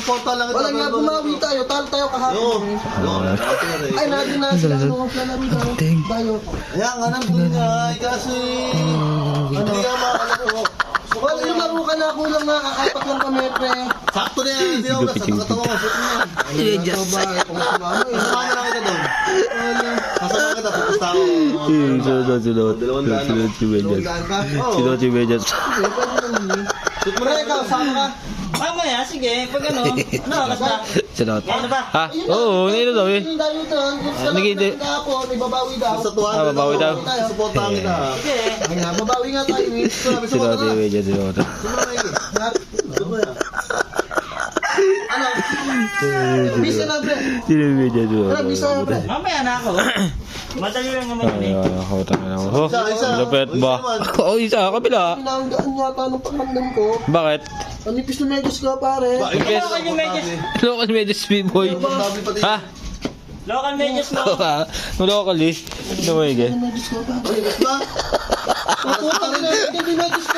suporta lang ito. Wala nga, bumawi tayo. Talo tayo kahapon. Ay, natin na sila. Ano, planaro tayo. Ayan nga, nandun nga. Kasi, hindi nga makakala ko. Wala yung laro ka na. Kulang nga. Kakapat lang kami, pre. Sakto na yan. Hindi ako sa nakatawa ko. Shoot mo yan. Kasama lang kita doon. Kasama kita. Pupusta ako. Sunod. Si Medyas. Sunod si Medyas. Shoot mo na ikaw. Sama ka. Mamaya, sige. Pag ano oras na? Sunod. Ano ba? Ha? Oo, hindi na daw eh. Nagigit. Ibabawi daw. Sa tuwan. Babawi daw. Suportahan kita. Sige. Ay nga, babawi nga tayo. Sunod si Medyas. Sunod. Ano? Bisa na, pre. Sino si Medyas? Ano, bisa na, pre. Mamaya na ako. Madali lang naman yun eh. Ay, ako tayo na ako. Isa. Lapet ba? Oo, isa. Kabila. Pinanggaan yata ng pangandam ko. Bakit? Anipis na medyas ka, pare. Local yung medyas. Local Medyas B-boy. Ha? Local medyas mo. Local eh. Ano mo hige? Medyas ka, pare. Ba? Ang puta na, hindi medyas ko.